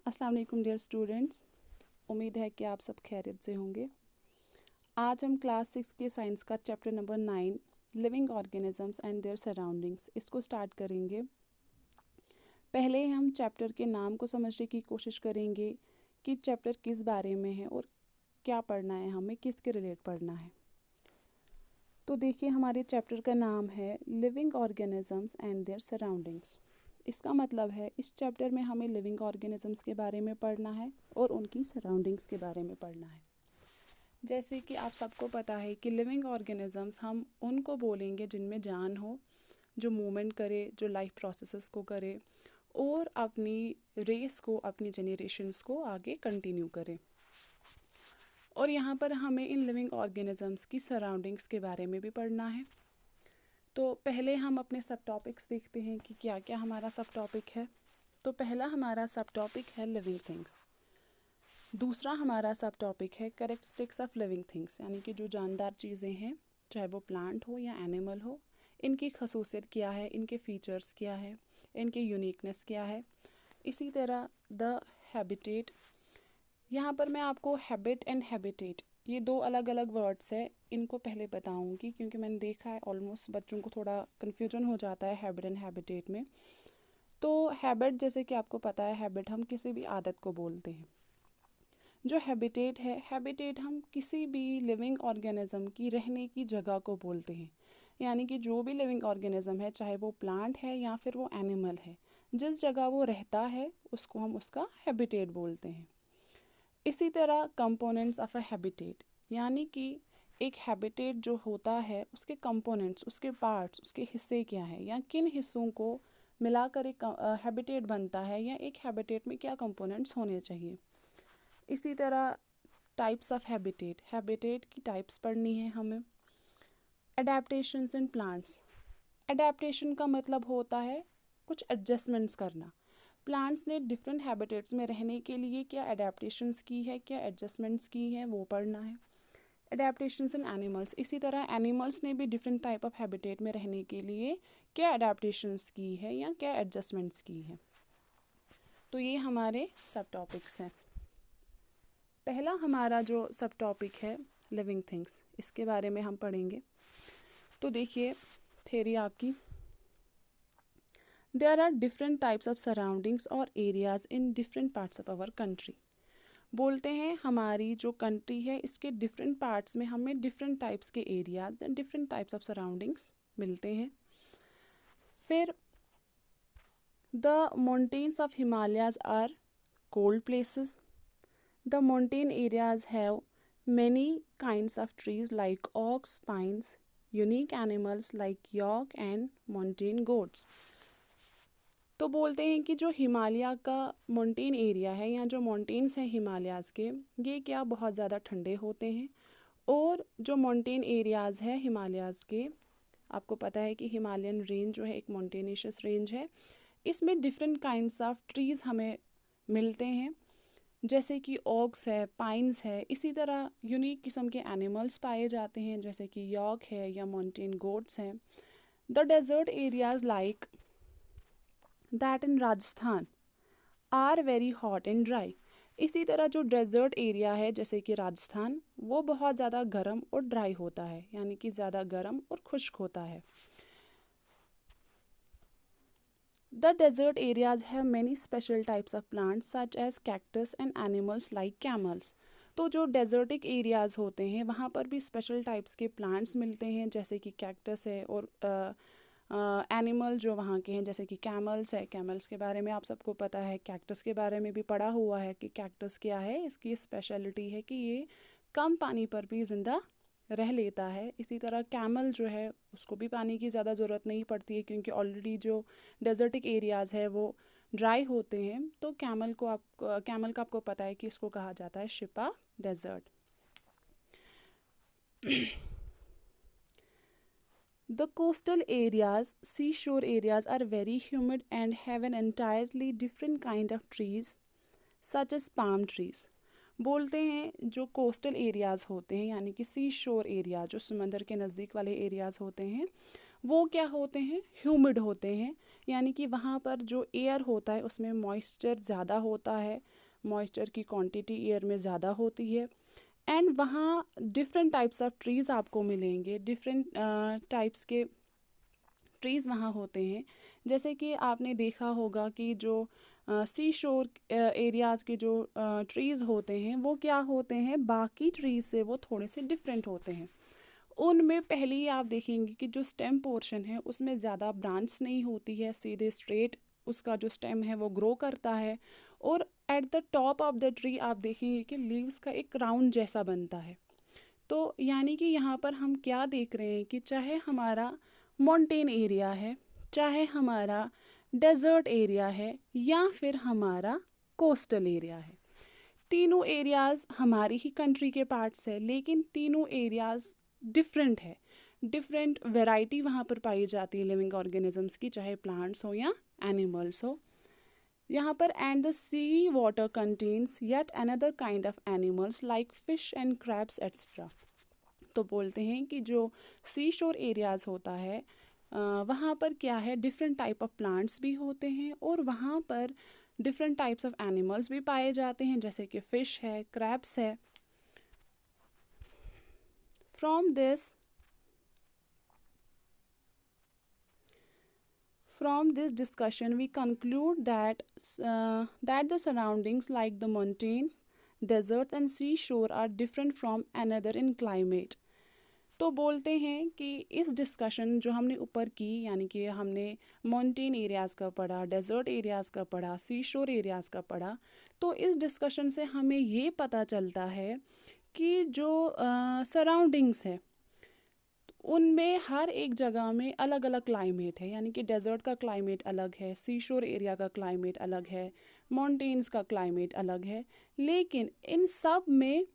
अस्सलाम वालेकुम dear students. उम्मीद है कि आप सब खैरियत से होंगे। आज हम क्लास 6 के साइंस का chapter number 9 living organisms and there surroundings इसको स्टार्ट करेंगे। पहले हम चैप्टर के नाम को समझने की कोशिश करेंगे कि चैप्टर किस बारे में है और क्या पढ़ना है, हमें किसके रिलेट पढ़ना है। तो देखिए, हमारे चैप्टर का नाम है living organisms and there surroundings. इसका मतलब है इस चैप्टर में हमें लिविंग ऑर्गेनिजम्स के बारे में पढ़ना है और उनकी सराउंडिंग्स के बारे में पढ़ना है। जैसे कि आप सबको पता है कि लिविंग ऑर्गेनिजम्स हम उनको बोलेंगे जिनमें जान हो, जो मूवमेंट करे, जो लाइफ प्रोसेसेस को करे और अपनी रेस को, अपनी जेनरेशन्स को आगे कंटिन्यू करे। और यहाँ पर हमें इन लिविंग ऑर्गेनिजम्स की सराउंडिंग्स के बारे में भी पढ़ना है। तो पहले हम अपने सब टॉपिक्स देखते हैं कि क्या क्या हमारा सब टॉपिक है। तो पहला हमारा सब टॉपिक है लिविंग थिंग्स। दूसरा हमारा सब टॉपिक है कैरेक्टरिस्टिक्स ऑफ लिविंग थिंग्स, यानी कि जो जानदार चीज़ें हैं, चाहे वो प्लांट हो या एनिमल हो, इनकी खसूसियत क्या है, इनके फीचर्स क्या है, इनकी यूनिकनेस क्या है। इसी तरह द हैबिटेट। यहाँ पर मैं आपको हैबिट एंड हैबिटेट, ये दो अलग अलग वर्ड्स है, इनको पहले बताऊंगी क्योंकि मैंने देखा है ऑलमोस्ट बच्चों को थोड़ा कन्फ्यूजन हो जाता है हैबिट एंड हैबिटेट में। तो हैबिट, जैसे कि आपको पता है, हैबिट हम किसी भी आदत को बोलते हैं। जो हैबिटेट है, हैबिटेट हम किसी भी लिविंग ऑर्गेनिज्म की रहने की जगह को बोलते हैं। यानी कि जो भी लिविंग ऑर्गेनिज्म है, चाहे वो प्लांट है या फिर वो एनिमल है, जिस जगह वो रहता है उसको हम उसका हैबिटेट बोलते हैं। इसी तरह कंपोनेंट्स ऑफ अ हैबिटेट, यानी कि एक हैबिटेट जो होता है उसके कंपोनेंट्स, उसके पार्ट्स, उसके हिस्से क्या है या किन हिस्सों को मिलाकर एक हैबिटेट बनता है, या एक हैबिटेट में क्या कंपोनेंट्स होने चाहिए। इसी तरह टाइप्स ऑफ हैबिटेट, हैबिटेट की टाइप्स पढ़नी है हमें। Adaptations in plants. अडेप्टेशन का मतलब होता है कुछ एडजस्टमेंट्स करना। प्लांट्स ने डिफरेंट हैबिटेट्स में रहने के लिए क्या अडेप्टेशंस की है, क्या एडजस्टमेंट्स की है, वो पढ़ना है। अडेप्टेशंस इन एनिमल्स, इसी तरह एनिमल्स ने भी डिफरेंट टाइप ऑफ हैबिटेट में रहने के लिए क्या अडेप्टेशंस की है या क्या एडजस्टमेंट्स की है। तो ये हमारे सब टॉपिक्स हैं। पहला हमारा जो सब टॉपिक है लिविंग थिंग्स, इसके बारे में हम पढ़ेंगे। तो देखिए थ्योरी आपकी, there are different types of surroundings और areas in different parts of our country. बोलते हैं हमारी जो कंट्री है इसके डिफरेंट पार्ट्स में हमें डिफरेंट टाइप्स के areas and different types of surroundings मिलते हैं। फिर the mountains of Himalayas are cold places. The mountain areas have many kinds of trees like oaks, pines, unique animals like yak and mountain goats. तो बोलते हैं कि जो हिमालय का माउंटेन एरिया है या जो माउंटेन्स हैं हिमालयाज़ के, ये क्या बहुत ज़्यादा ठंडे होते हैं। और जो माउंटेन एरियाज़ है हिमालयाज़ के, आपको पता है कि हिमालयन रेंज जो है एक माउंटेनियस रेंज है, इसमें डिफरेंट काइंड्स ऑफ ट्रीज़ हमें मिलते हैं, जैसे कि ओक्स है, पाइन्स है। इसी तरह यूनिक किस्म के एनिमल्स पाए जाते हैं, जैसे कि यॉक है या माउंटेन गोट्स हैं। The desert areas like that in Rajasthan are very hot and dry. इसी तरह जो डेजर्ट एरिया है जैसे कि राजस्थान, वो बहुत ज़्यादा गर्म और ड्राई होता है, यानी कि ज़्यादा गर्म और खुश्क होता है। The desert areas have many special types of plants such as cactus and animals like camels. तो जो डेजर्टिक एरियाज़ होते हैं वहाँ पर भी स्पेशल टाइप्स के प्लांट्स मिलते हैं, जैसे कि कैक्टस है, और एनिमल जो वहाँ के हैं जैसे कि कैमल्स है। कैमल्स के बारे में आप सबको पता है, कैक्टस के बारे में भी पढ़ा हुआ है कि कैक्टस क्या है, इसकी स्पेशलिटी है कि ये कम पानी पर भी ज़िंदा रह लेता है। इसी तरह कैमल जो है उसको भी पानी की ज़्यादा ज़रूरत नहीं पड़ती है, क्योंकि ऑलरेडी जो डेजर्टिक एरियाज़ है वो ड्राई होते हैं। तो कैमल का आपको पता है कि इसको कहा जाता है ship desert. The coastal areas, seashore areas are very humid and have an entirely different kind of trees such as palm trees. बोलते हैं जो कोस्टल एरियाज़ होते हैं, यानी कि सी शोर एरिया, जो समंदर के नज़दीक वाले एरियाज़ होते हैं, वो क्या होते हैं, ह्यूमिड होते हैं, यानी कि वहाँ पर जो एयर होता है उसमें मॉइस्चर ज़्यादा होता है, मॉइस्चर की क्वांटिटी एयर में ज़्यादा होती है। एंड वहाँ डिफरेंट टाइप्स ऑफ ट्रीज़ आपको मिलेंगे, डिफरेंट टाइप्स के ट्रीज़ वहाँ होते हैं। जैसे कि आपने देखा होगा कि जो सी शोर एरियाज़ के जो ट्रीज़ होते हैं वो क्या होते हैं, बाकी ट्रीज़ से वो थोड़े से डिफरेंट होते हैं। उनमें पहले ही आप देखेंगे कि जो स्टेम पोर्शन है उसमें ज़्यादा ब्रांच नहीं होती है, सीधे स्ट्रेट उसका जो स्टेम है वो ग्रो करता है। और at the top of the tree आप देखेंगे कि लीव्स का एक राउंड जैसा बनता है। तो यानी कि यहाँ पर हम क्या देख रहे हैं कि चाहे हमारा माउंटेन एरिया है, चाहे हमारा डेजर्ट एरिया है, या फिर हमारा कोस्टल एरिया है, तीनों एरियाज़ हमारी ही कंट्री के पार्ट्स है, लेकिन तीनों एरियाज़ डिफरेंट है। डिफरेंट वैरायटी वहाँ पर पाई जाती है लिविंग ऑर्गेनिजम्स की, चाहे प्लांट्स हो या एनिमल्स हो। यहाँ पर and the sea water contains yet another kind of animals like fish and crabs etcetera. तो बोलते हैं कि जो सी शोर एरियाज़ होता है वहाँ पर क्या है, डिफरेंट टाइप ऑफ प्लांट्स भी होते हैं और वहाँ पर डिफरेंट टाइप्स ऑफ एनिमल्स भी पाए जाते हैं, जैसे कि फ़िश है, क्रैब्स है। From this discussion we conclude that the surroundings like the mountains, deserts and seashore are different from another in climate। तो बोलते हैं कि इस डिस्कशन जो हमने ऊपर की, यानी कि हमने माउंटेन एरियाज़ का पढ़ा, डेजर्ट एरियाज़ का पढ़ा, सी शोर एरियाज़ का पढ़ा, तो इस डिस्कशन से हमें ये पता चलता है कि जो सराउंडिंग्स है उनमें हर एक जगह में अलग अलग क्लाइमेट है। यानी कि डेजर्ट का क्लाइमेट अलग है, सी शोर एरिया का क्लाइमेट अलग है, माउंटेन्स का क्लाइमेट अलग है, लेकिन इन सब में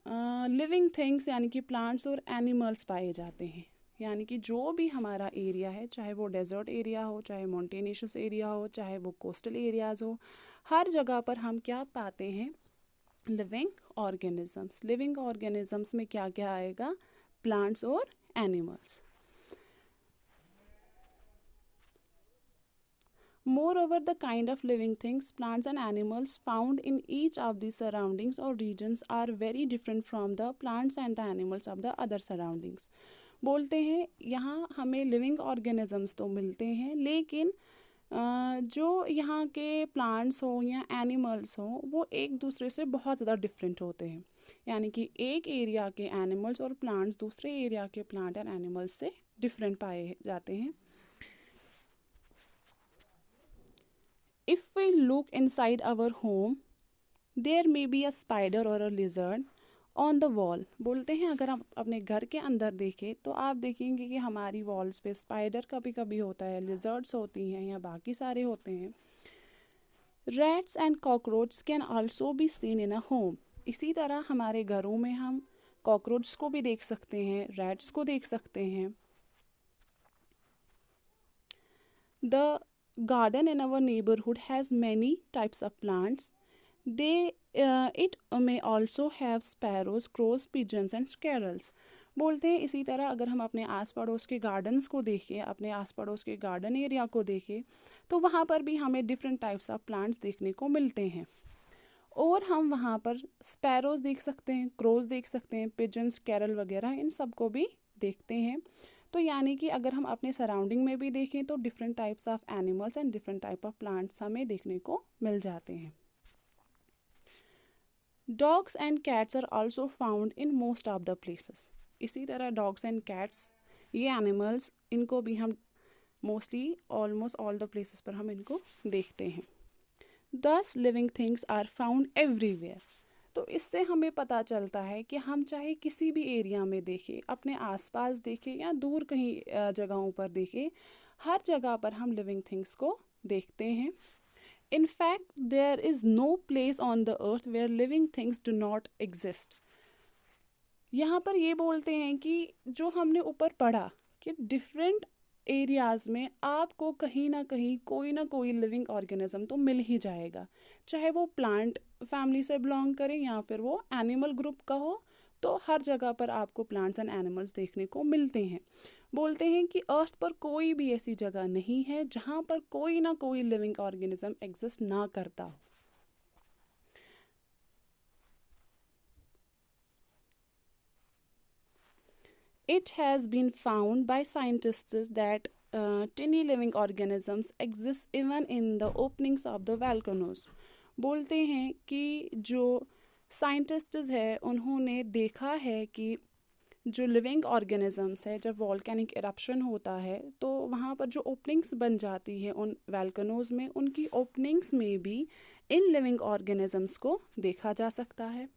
लिविंग थिंग्स यानी कि प्लांट्स और एनिमल्स पाए जाते हैं। यानी कि जो भी हमारा एरिया है, चाहे वो डेजर्ट एरिया हो, चाहे माउंटेनियस एरिया हो, चाहे वो कोस्टल एरियाज़ हो, हर जगह पर हम क्या पाते हैं, लिविंग ऑर्गेनिजम्स। लिविंग ऑर्गेनिजम्स में क्या क्या आएगा, प्लांट्स और animals. Moreover, the kind of living things, plants and animals found in each of the surroundings or regions are very different from the plants and the animals of the other surroundings। बोलते हैं यहाँ हमें living organisms तो मिलते हैं, लेकिन जो यहाँ के प्लांट्स हो या एनिमल्स हो वो एक दूसरे से बहुत ज़्यादा डिफरेंट होते हैं। यानी कि एक एरिया के एनिमल्स और प्लांट्स दूसरे एरिया के प्लांट और एनिमल्स से डिफरेंट पाए जाते हैं। If we look inside our home, there may be a spider or a lizard on the wall। बोलते हैं अगर हम अपने घर के अंदर देखें तो आप देखेंगे कि हमारी वॉल्स पे स्पाइडर कभी कभी होता है, लिजर्ड्स होती हैं या बाकी सारे होते हैं। Rats and cockroach can also be seen in a home. इसी तरह हमारे घरों में हम कॉकरोच को भी देख सकते हैं, रैट्स को देख सकते हैं। The garden in our neighborhood has many types of plants. It may also have sparrows, crows, pigeons and squirrels। बोलते हैं इसी तरह अगर हम अपने आस पड़ोस के गार्डन्स को देखें, अपने आस पड़ोस के गार्डन एरिया को देखें, तो वहाँ पर भी हमें डिफरेंट टाइप्स ऑफ प्लांट्स देखने को मिलते हैं। और हम वहाँ पर स्पैरोज देख सकते हैं, क्रोज देख सकते हैं, पिजन्स, कैरल वगैरह इन सब को भी देखते हैं। तो यानी कि अगर हम अपने सराउंडिंग में भी देखें तो different types of animals and different type of plants हमें देखने को मिल जाते हैं। Dogs and cats are also found in most of the places. इसी तरह डॉग्स एंड कैट्स, ये एनिमल्स, इनको भी हम mostly almost all the places पर हम इनको देखते हैं। These living things are found everywhere. तो इससे हमें पता चलता है कि हम चाहे किसी भी एरिया में देखें, अपने आसपास देखें या दूर कहीं जगहों पर देखें, हर जगह पर हम लिविंग थिंग्स को देखते हैं। In fact, there is no place on the earth where living things do not exist। यहाँ पर ये बोलते हैं कि जो हमने ऊपर पढ़ा कि डिफरेंट एरियाज़ में आपको कहीं ना कोई लिविंग ऑर्गेनिज्म तो मिल ही जाएगा, चाहे वो प्लांट फैमिली से बिलोंग करें या फिर वो एनिमल ग्रुप का हो, तो हर जगह पर आपको प्लांट्स एंड एनिमल्स देखने को मिलते हैं। बोलते हैं कि अर्थ पर कोई भी ऐसी जगह नहीं है जहाँ पर कोई ना कोई लिविंग ऑर्गेनिज्म एग्जिस्ट ना करता हो। It has been found by scientists that tiny living organisms exist even in the openings of the volcanoes. बोलते हैं कि जो साइंटिस्ट्स है उन्होंने देखा है कि जो लिविंग ऑर्गेनिजम्स है, जब वॉल्केनिक इरप्शन होता है तो वहाँ पर जो ओपनिंग्स बन जाती है उन वॉल्केनोज में, उनकी ओपनिंग्स में भी इन लिविंग ऑर्गेनिजम्स को देखा जा सकता है।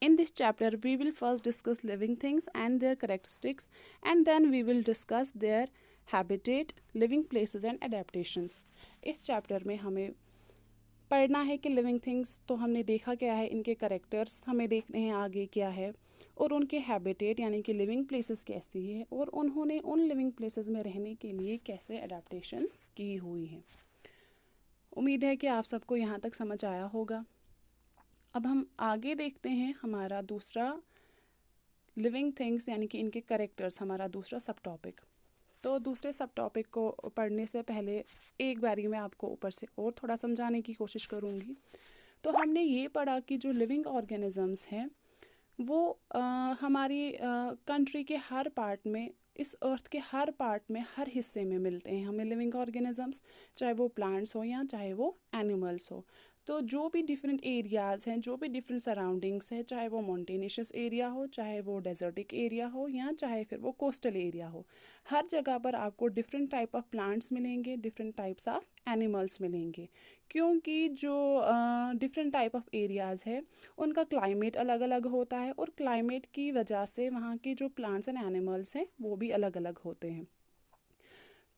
In this chapter, we will first discuss living things and their characteristics, and then we will discuss their habitat, living places and adaptations. इस चैप्टर में हमें पढ़ना है कि लिविंग थिंग्स तो हमने देखा क्या है, इनके करेक्टर्स हमें देखने हैं आगे क्या है, और उनके हैबिटेट यानी कि लिविंग प्लेसेस कैसी है, और उन्होंने उन लिविंग प्लेसेस में रहने के लिए कैसे अडेप्टेशंस की हुई हैं। उम्मीद है कि आप सबको यहाँ तक समझ आया होगा। अब हम आगे देखते हैं हमारा दूसरा लिविंग थिंग्स यानी कि इनके करेक्टर्स, हमारा दूसरा सब टॉपिक। तो दूसरे सब टॉपिक को पढ़ने से पहले एक बारी मैं आपको ऊपर से और थोड़ा समझाने की कोशिश करूँगी। तो हमने ये पढ़ा कि जो लिविंग ऑर्गेनिजम्स हैं वो हमारी कंट्री के हर पार्ट में, इस अर्थ के हर पार्ट में, हर हिस्से में मिलते हैं हमें लिविंग ऑर्गेनिजम्स, चाहे वो प्लांट्स हो या चाहे वो एनिमल्स हो। तो जो भी डिफरेंट एरियाज़ हैं, जो भी डिफरेंट सराउंडिंग्स हैं, चाहे वो माउंटेनियस एरिया हो, चाहे वो डेजर्टिक एरिया हो, या चाहे फिर वो कोस्टल एरिया हो, हर जगह पर आपको डिफरेंट टाइप ऑफ प्लांट्स मिलेंगे, डिफरेंट टाइप्स ऑफ एनिमल्स मिलेंगे, क्योंकि जो डिफरेंट टाइप ऑफ एरियाज़ है उनका क्लाइमेट अलग अलग होता है, और क्लाइमेट की वजह से वहाँ की जो प्लांट्स एंड एनिमल्स हैं वो भी अलग अलग होते हैं।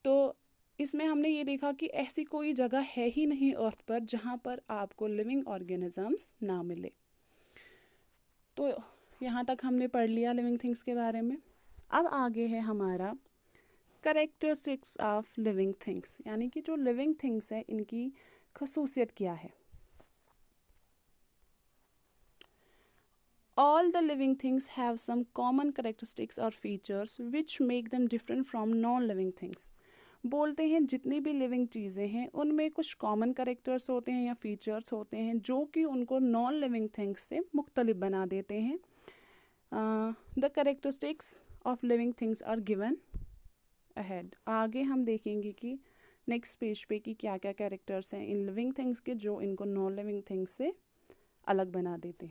तो इसमें हमने ये देखा कि ऐसी कोई जगह है ही नहीं अर्थ पर जहाँ पर आपको लिविंग ऑर्गेनिजम्स ना मिले। तो यहाँ तक हमने पढ़ लिया लिविंग थिंग्स के बारे में। अब आगे है हमारा करेक्टरिस्टिक्स ऑफ लिविंग थिंग्स, यानी कि जो लिविंग थिंग्स है इनकी खसूसियत क्या है। All the living things have some common characteristics or features which make them different from non-living things. बोलते हैं जितनी भी लिविंग चीज़ें हैं उनमें कुछ कॉमन करेक्टर्स होते हैं या फीचर्स होते हैं जो कि उनको नॉन लिविंग थिंग्स से मुख्तलिफ बना देते हैं। The characteristics of living things are given ahead. आगे हम देखेंगे कि नेक्स्ट पेज पे कि क्या क्या कैरेक्टर्स हैं इन लिविंग थिंग्स के जो इनको नॉन लिविंग थिंग्स से अलग बना देते हैं।